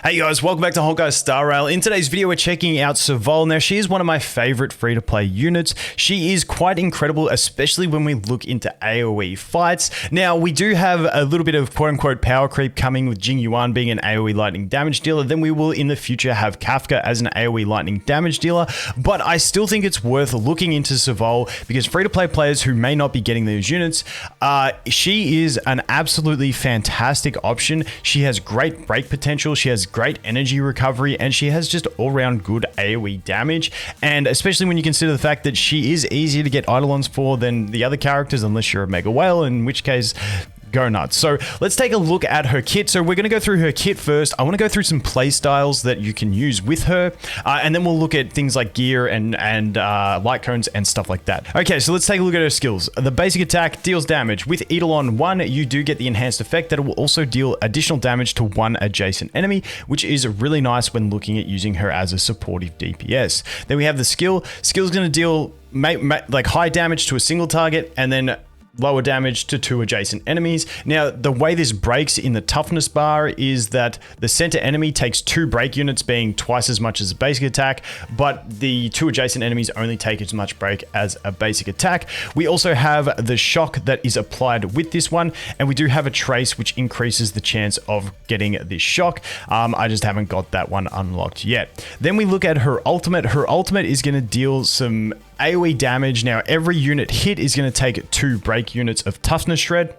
Hey guys, welcome back to Honkai Star Rail. In today's video, we're checking out Serval. Now, she is one of my favorite free-to-play units. She is quite incredible, especially when we look into AoE fights. Now, we do have a little bit of quote-unquote power creep coming with Jing Yuan being an AoE lightning damage dealer. Then we will, in the future, have Kafka as an AoE lightning damage dealer. But I still think it's worth looking into Serval because free-to-play players who may not be getting those units, she is an absolutely fantastic option. She has great break potential. She has great energy recovery, and she has just all-round good AoE damage. And especially when you consider the fact that she is easier to get Eidolons for than the other characters, unless you're a Mega Whale, in which case, go nuts. So let's take a look at her kit. So we're going to go through her kit first. I want to go through some play styles that you can use with her, and then we'll look at things like gear and light cones and stuff like that. Okay, so let's take a look at her skills. The basic attack deals damage. With Eidolon 1, you do get the enhanced effect that it will also deal additional damage to one adjacent enemy, which is really nice when looking at using her as a supportive DPS. Then we have the skill. Skill's going to deal like high damage to a single target, and then lower damage to two adjacent enemies. Now, the way this breaks in the toughness bar is that the center enemy takes 2 break units, being twice as much as a basic attack, but the 2 adjacent enemies only take as much break as a basic attack. We also have the shock that is applied with this one, and we do have a trace which increases the chance of getting this shock. I just haven't got that one unlocked yet. Then we look at her ultimate. Her ultimate is going to deal some AoE damage. Now, every unit hit is going to take 2 break units of toughness shred,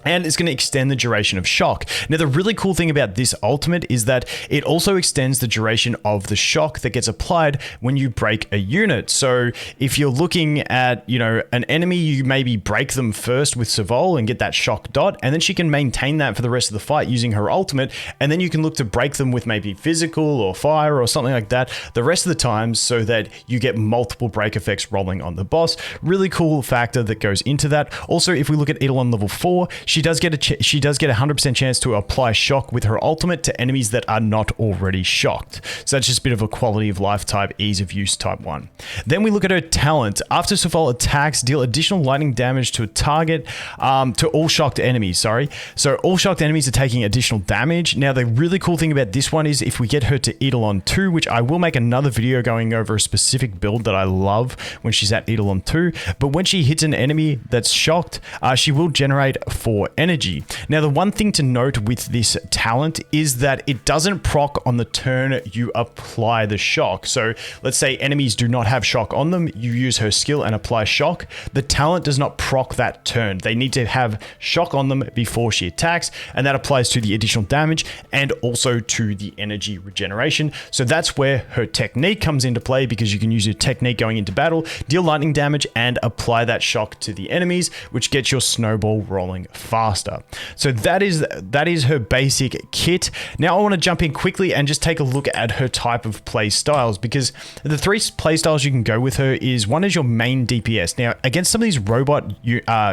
and it's going to extend the duration of shock. Now, the really cool thing about this ultimate is that it also extends the duration of the shock that gets applied when you break a unit. So if you're looking at, an enemy, you maybe break them first with Serval and get that shock dot, and then she can maintain that for the rest of the fight using her ultimate, and then you can look to break them with maybe physical or fire or something like that the rest of the time, so that you get multiple break effects rolling on the boss. Really cool factor that goes into that. Also, if we look at Eidolon level 4, she does get a 100% chance to apply shock with her ultimate to enemies that are not already shocked. So that's just a bit of a quality of life type, ease of use type 1. Then we look at her talent. After Serval attacks, deal additional lightning damage to a target, to all shocked enemies, sorry. So all shocked enemies are taking additional damage. Now, the really cool thing about this one is if we get her to Eidolon 2, which I will make another video going over a specific build that I love when she's at Eidolon 2, but when she hits an enemy that's shocked, she will generate 4 energy. Now, the one thing to note with this talent is that it doesn't proc on the turn you apply the shock. So let's say enemies do not have shock on them, you use her skill and apply shock. The talent does not proc that turn. They need to have shock on them before she attacks, and that applies to the additional damage and also to the energy regeneration. So that's where her technique comes into play, because you can use your technique going into battle, deal lightning damage, and apply that shock to the enemies, which gets your snowball rolling faster. So that is her basic kit. Now I want to jump in quickly and just take a look at her type of play styles, because the 3 play styles you can go with her is, one is your main DPS. Now, against some of these robot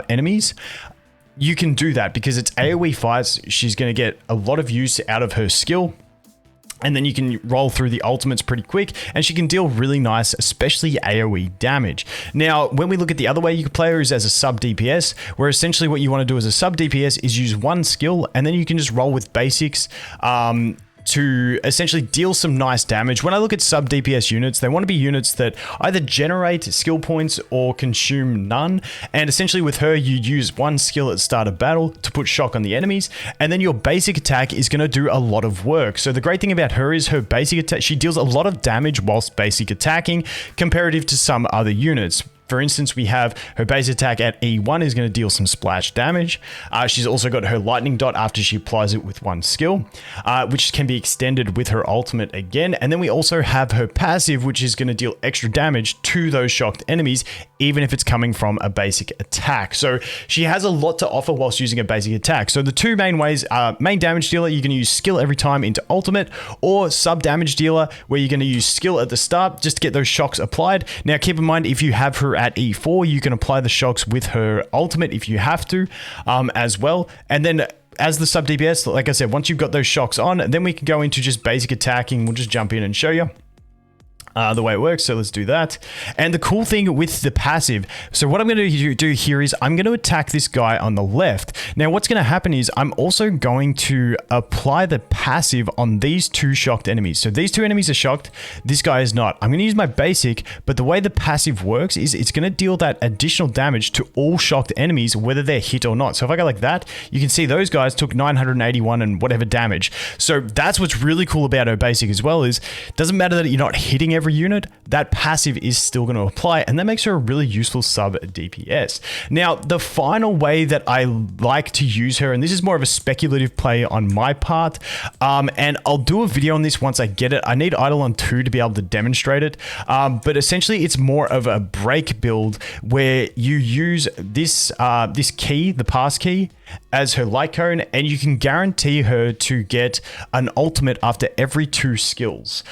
enemies, you can do that because it's AoE fights. She's going to get a lot of use out of her skill, and then you can roll through the ultimates pretty quick, and she can deal really nice, especially AoE damage. Now, when we look at the other way you can play her is as a sub DPS, where essentially what you want to do as a sub DPS is use one skill, and then you can just roll with basics, to essentially deal some nice damage. When I look at sub DPS units, they want to be units that either generate skill points or consume none. And essentially with her, you use one skill at the start of battle to put shock on the enemies, and then your basic attack is going to do a lot of work. So the great thing about her is her basic attack, she deals a lot of damage whilst basic attacking, comparative to some other units. For instance, we have her base attack at E1 is going to deal some splash damage. She's also got her lightning dot after she applies it with one skill, which can be extended with her ultimate again. And then we also have her passive, which is going to deal extra damage to those shocked enemies, even if it's coming from a basic attack. So she has a lot to offer whilst using a basic attack. So the 2 main ways are main damage dealer, you can use skill every time into ultimate, or sub damage dealer, where you're going to use skill at the start just to get those shocks applied. Now, keep in mind, if you have her at E4, you can apply the shocks with her ultimate if you have to, as well. And then as the sub DPS, like I said, once you've got those shocks on, then we can go into just basic attacking. We'll just jump in and show you. the way it works. So let's do that. And the cool thing with the passive, so what I'm going to do here is I'm going to attack this guy on the left. Now what's going to happen is I'm also going to apply the passive on these two shocked enemies. So these two enemies are shocked, this guy is not. I'm going to use my basic, but the way the passive works is it's going to deal that additional damage to all shocked enemies, whether they're hit or not. So if I go like that, you can see those guys took 981 and whatever damage. So that's what's really cool about her basic as well, is it doesn't matter that you're not hitting every unit, that passive is still going to apply, and that makes her a really useful sub DPS. Now, the final way that I like to use her, and this is more of a speculative play on my part, and I'll do a video on this once I get it. I need Eidolon 2 to be able to demonstrate it, but essentially it's more of a break build where you use this this key, the pass key, as her light cone, and you can guarantee her to get an ultimate after every 2 skills,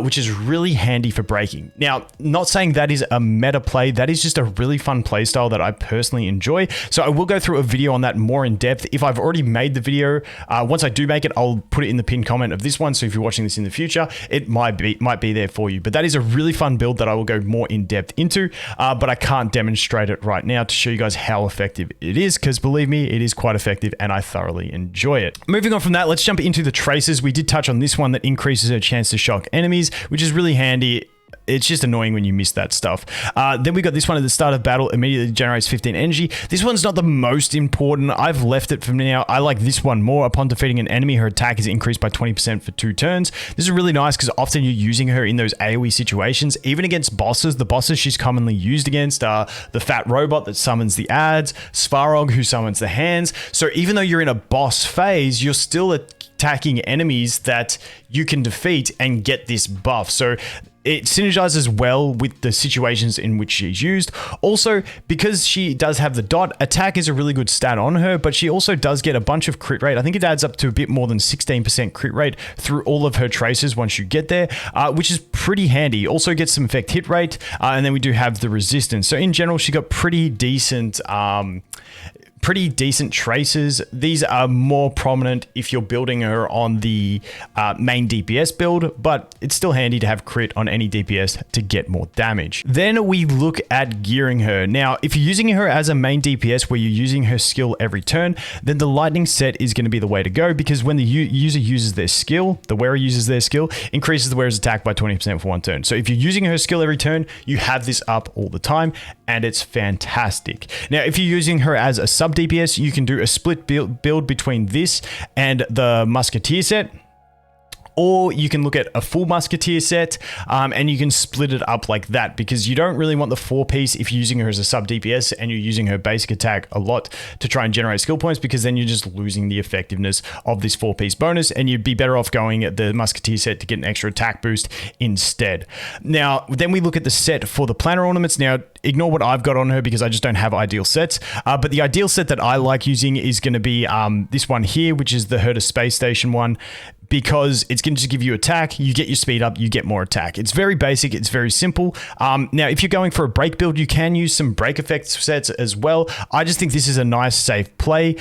which is really handy for breaking. Now, not saying that is a meta play, that is just a really fun playstyle that I personally enjoy. So I will go through a video on that more in depth. If I've already made the video, once I do make it, I'll put it in the pinned comment of this one. So if you're watching this in the future, it might be there for you. But that is a really fun build that I will go more in depth into, but I can't demonstrate it right now to show you guys how effective it is, because believe me, it is quite effective and I thoroughly enjoy it. Moving on from that, let's jump into the traces. We did touch on this one that increases her chance to shock enemies, which is really handy. It's just annoying when you miss that stuff. Then we got this one at the start of battle, immediately generates 15 energy. This one's not the most important. I've left it for now. I like this one more. Upon defeating an enemy, her attack is increased by 20% for 2 turns. This is really nice because often you're using her in those AoE situations, even against bosses. The bosses she's commonly used against are the fat robot that summons the ads, Svarog who summons the hands. So even though you're in a boss phase, you're still attacking enemies that you can defeat and get this buff. So it synergizes well with the situations in which she's used. Also, because she does have the dot, attack is a really good stat on her, but she also does get a bunch of crit rate. I think it adds up to a bit more than 16% crit rate through all of her traces once you get there, which is pretty handy. Also gets some effect hit rate, and then we do have the resistance. So in general, she got pretty decent traces. These are more prominent if you're building her on the main DPS build, but it's still handy to have crit on any DPS to get more damage. Then we look at gearing her. Now, if you're using her as a main DPS where you're using her skill every turn, then the lightning set is going to be the way to go, because when the user uses their skill, the wearer uses their skill, increases the wearer's attack by 20% for 1 turn. So if you're using her skill every turn, you have this up all the time, and it's fantastic. Now, if you're using her as a sub DPS, you can do a split build between this and the Musketeer set, or you can look at a full Musketeer set, and you can split it up like that, because you don't really want the 4-piece if you're using her as a sub DPS and you're using her basic attack a lot to try and generate skill points, because then you're just losing the effectiveness of this 4-piece bonus, and you'd be better off going at the Musketeer set to get an extra attack boost instead. Now, then we look at the set for the planner ornaments. Now, ignore what I've got on her because I just don't have ideal sets, but the ideal set that I like using is going to be this one here, which is the Herta Space Station one, because it's going to just give you attack, you get your speed up, you get more attack. It's very basic, it's very simple. Now, if you're going for a break build, you can use some break effects sets as well. I just think this is a nice, safe play.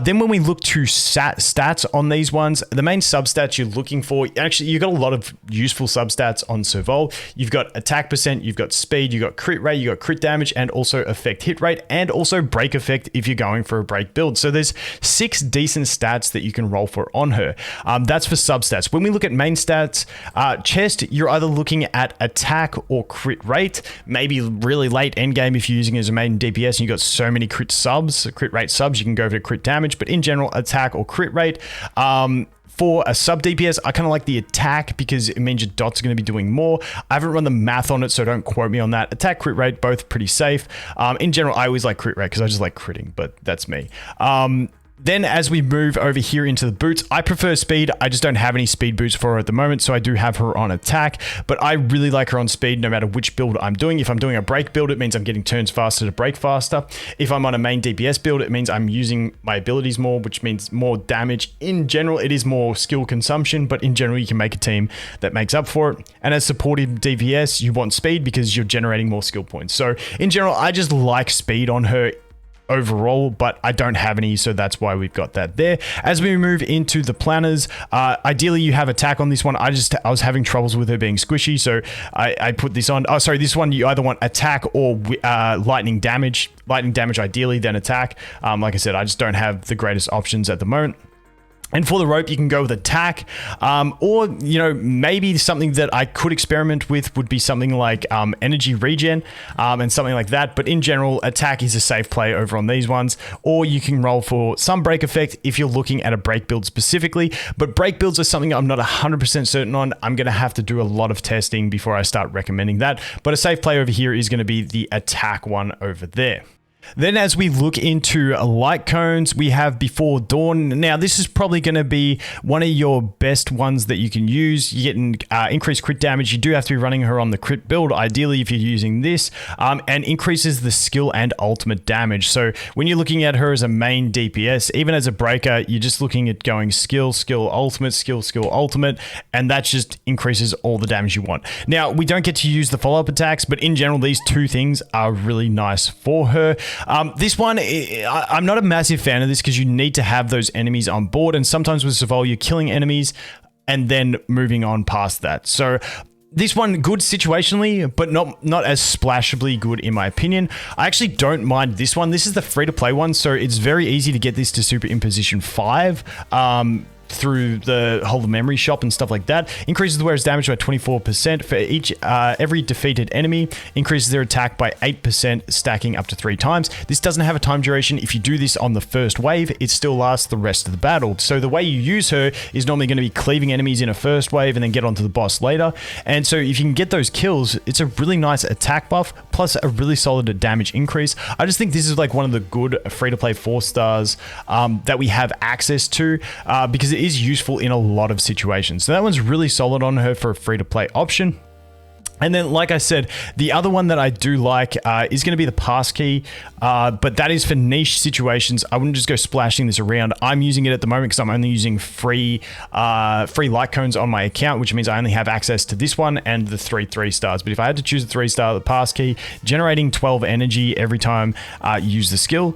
Then when we look to stats on these ones, the main substats you're looking for, actually, you've got a lot of useful substats on Serval. You've got attack percent, you've got speed, you've got crit rate, you've got crit damage, and also effect hit rate, and also break effect if you're going for a break build. So there's 6 decent stats that you can roll for on her. That's for substats. When we look at main stats, chest, you're either looking at attack or crit rate, maybe really late endgame if you're using it as a main DPS and you've got so many crit rate subs, you can go for crit damage, but in general, attack or crit rate. For a sub DPS, I kind of like the attack because it means your dots are going to be doing more. I haven't run the math on it, so don't quote me on that. Attack, crit rate, both pretty safe. In general, I always like crit rate because I just like critting, but that's me. Then as we move over here into the boots, I prefer speed. I just don't have any speed boots for her at the moment, so I do have her on attack, but I really like her on speed no matter which build I'm doing. If I'm doing a break build, it means I'm getting turns faster to break faster. If I'm on a main DPS build, it means I'm using my abilities more, which means more damage. In general, it is more skill consumption, but in general, you can make a team that makes up for it. And as supportive DPS, you want speed because you're generating more skill points. So in general, I just like speed on her overall, but I don't have any, so that's why we've got that there. As we move into the planners, ideally you have attack on this one. I was having troubles with her being squishy, so I put this on. Oh, sorry, this one you either want attack or lightning damage. Lightning damage ideally, then attack. Like I said, I just don't have the greatest options at the moment. And for the rope, you can go with attack, or, you know, maybe something that I could experiment with would be something like energy regen and something like that. But in general, attack is a safe play over on these ones. Or you can roll for some break effect if you're looking at a break build specifically. But break builds are something I'm not 100% certain on. I'm going to have to do a lot of testing before I start recommending that. But a safe play over here is going to be the attack one over there. Then as we look into light cones, we have Before Dawn. Now, this is probably going to be one of your best ones that you can use. You're getting increased crit damage. You do have to be running her on the crit build, ideally if you're using this, and increases the skill and ultimate damage. So when you're looking at her as a main DPS, even as a breaker, you're just looking at going skill, skill, ultimate, skill, skill, ultimate, and that just increases all the damage you want. Now, we don't get to use the follow-up attacks, but in general, these two things are really nice for her. This one, I'm not a massive fan of this because you need to have those enemies on board. And sometimes with Serval, you're killing enemies and then moving on past that. So this one, good situationally, but not as splashably good in my opinion. I actually don't mind this one. This is the free-to-play one, so it's very easy to get this to Super Imposition 5. Through the whole memory shop and stuff like that. Increases the wearer's damage by 24% for every defeated enemy. Increases their attack by 8%, stacking up to 3 times. This doesn't have a time duration. If you do this on the first wave, it still lasts the rest of the battle. So the way you use her is normally going to be cleaving enemies in a first wave and then get onto the boss later. And so if you can get those kills, it's a really nice attack buff plus a really solid damage increase. I just think this is like one of the good free-to-play 4 stars that we have access to because it is useful in a lot of situations. So that one's really solid on her for a free-to-play option. And then, like I said, the other one that I do like is going to be the pass key, but that is for niche situations. I wouldn't just go splashing this around. I'm using it at the moment because I'm only using free light cones on my account, which means I only have access to this one and the 3 stars. But if I had to choose the 3-star, the pass key, generating 12 energy every time you use the skill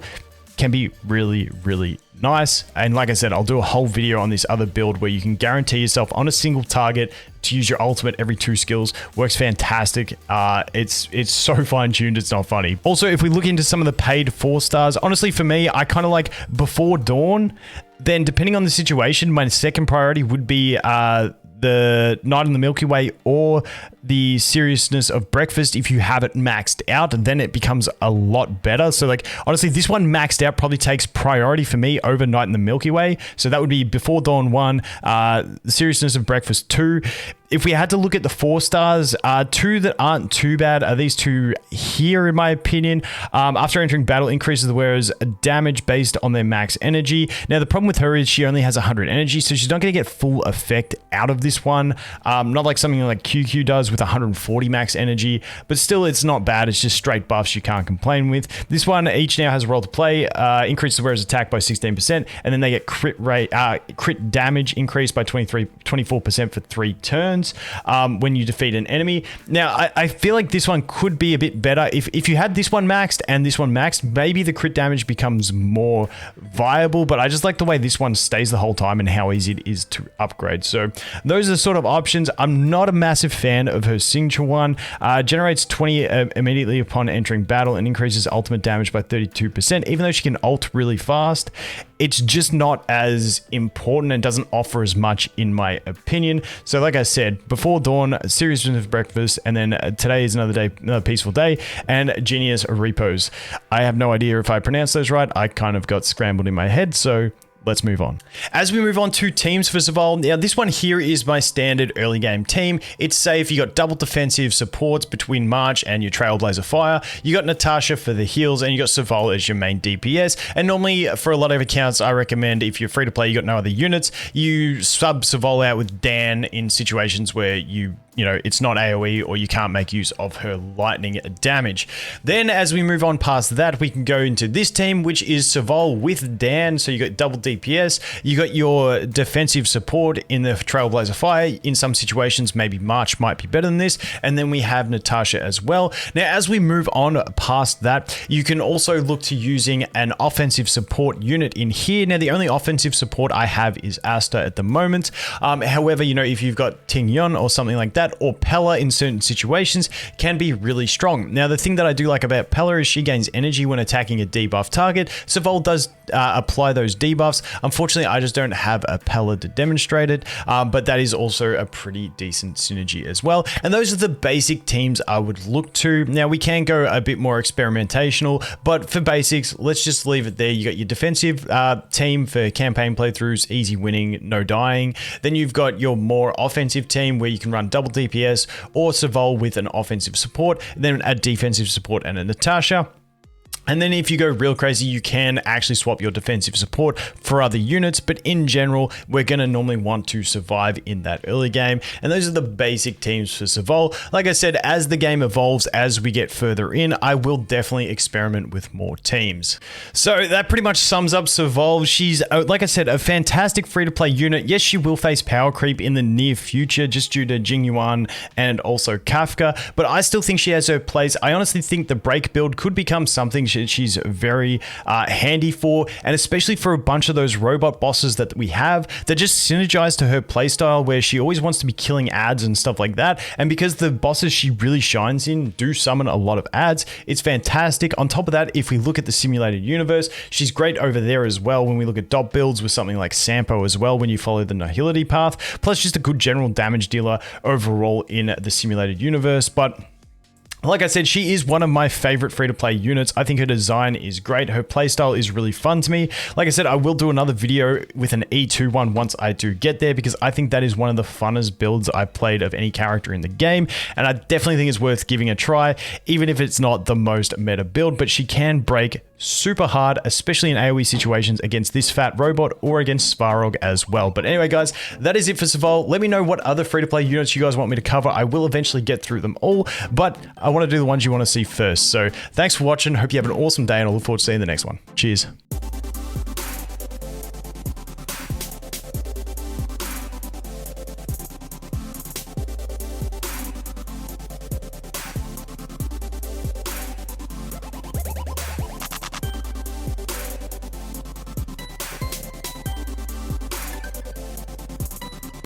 can be really, really nice. And like I said, I'll do a whole video on this other build where you can guarantee yourself on a single target to use your ultimate every 2 skills. Works fantastic. It's so fine-tuned, it's not funny. Also, if we look into some of the paid 4 stars, honestly for me, I kind of like Before Dawn. Then depending on the situation, my second priority would be the Night in the Milky Way or the Seriousness of Breakfast. If you have it maxed out, then it becomes a lot better. So like, honestly, this one maxed out probably takes priority for me over Night in the Milky Way. So that would be Before Dawn 1, the Seriousness of Breakfast 2. If we had to look at the 4 stars, 2 that aren't too bad are these 2 here, in my opinion. After entering battle, increases the wearer's damage based on their max energy. Now, the problem with her is she only has 100 energy, so she's not going to get full effect out of this one. Not like something like QQ does with 140 max energy, but still, it's not bad. It's just straight buffs you can't complain with. This one each now has a role to play. Increases the wearer's attack by 16%, and then they get crit damage increased by 24% for 3 turns. When you defeat an enemy. Now, I feel like this one could be a bit better. If you had this one maxed and this one maxed, maybe the crit damage becomes more viable, but I just like the way this one stays the whole time and how easy it is to upgrade. So those are the sort of options. I'm not a massive fan of her signature one. Generates 20 immediately upon entering battle and increases ultimate damage by 32%. Even though she can ult really fast, it's just not as important and doesn't offer as much in my opinion. So like I said, Before Dawn, Seriousness of Breakfast, and then today is another day, another peaceful day, and Genius Repos. I have no idea if I pronounced those right. I kind of got scrambled in my head, so let's move on. As we move on to teams for Serval, now this one here is my standard early game team. It's safe. You got double defensive supports between March and your Trailblazer Fire. You got Natasha for the heals, and you got Serval as your main DPS. And normally for a lot of accounts, I recommend if you're free to play, you got no other units, you sub Serval out with Dan in situations where you you know, it's not AoE or you can't make use of her lightning damage. Then as we move on past that, we can go into this team, which is Serval with Dan. So you got double DPS, you got your defensive support in the Trailblazer Fire. In some situations, maybe March might be better than this. And then we have Natasha as well. Now, as we move on past that, you can also look to using an offensive support unit in here. Now, the only offensive support I have is Asta at the moment. However, you know, if you've got Ting Yun or something like that, or Pella in certain situations, can be really strong. Now, the thing that I do like about Pella is she gains energy when attacking a debuff target. Serval does apply those debuffs. Unfortunately, I just don't have a Pella to demonstrate it, but that is also a pretty decent synergy as well. And those are the basic teams I would look to. Now, we can go a bit more experimentational, but for basics, let's just leave it there. You got your defensive team for campaign playthroughs, easy winning, no dying. Then you've got your more offensive team where you can run double DPS or Serval with an offensive support, then a defensive support and a Natasha. And then if you go real crazy, you can actually swap your defensive support for other units. But in general, we're going to normally want to survive in that early game. And those are the basic teams for Serval. Like I said, as the game evolves, as we get further in, I will definitely experiment with more teams. So that pretty much sums up Serval. She's, like I said, a fantastic free-to-play unit. Yes, she will face power creep in the near future just due to Jing Yuan and also Kafka. But I still think she has her place. I honestly think the break build could become something she's very handy for, and especially for a bunch of those robot bosses that we have that just synergize to her playstyle where she always wants to be killing ads and stuff like that. And because the bosses she really shines in do summon a lot of ads, it's fantastic. On top of that, if we look at the simulated universe, she's great over there as well when we look at dot builds with something like Sampo as well when you follow the Nihility path, plus just a good general damage dealer overall in the simulated universe. But like I said, she is one of my favorite free-to-play units. I think her design is great. Her playstyle is really fun to me. Like I said, I will do another video with an E2 one once I do get there, because I think that is one of the funnest builds I've played of any character in the game. And I definitely think it's worth giving a try, even if it's not the most meta build, but she can break super hard, especially in AoE situations against this fat robot or against Svarog as well. But anyway, guys, that is it for Serval. Let me know what other free-to-play units you guys want me to cover. I will eventually get through them all, but I want to do the ones you want to see first. So thanks for watching. Hope you have an awesome day, and I look forward to seeing the next one. Cheers.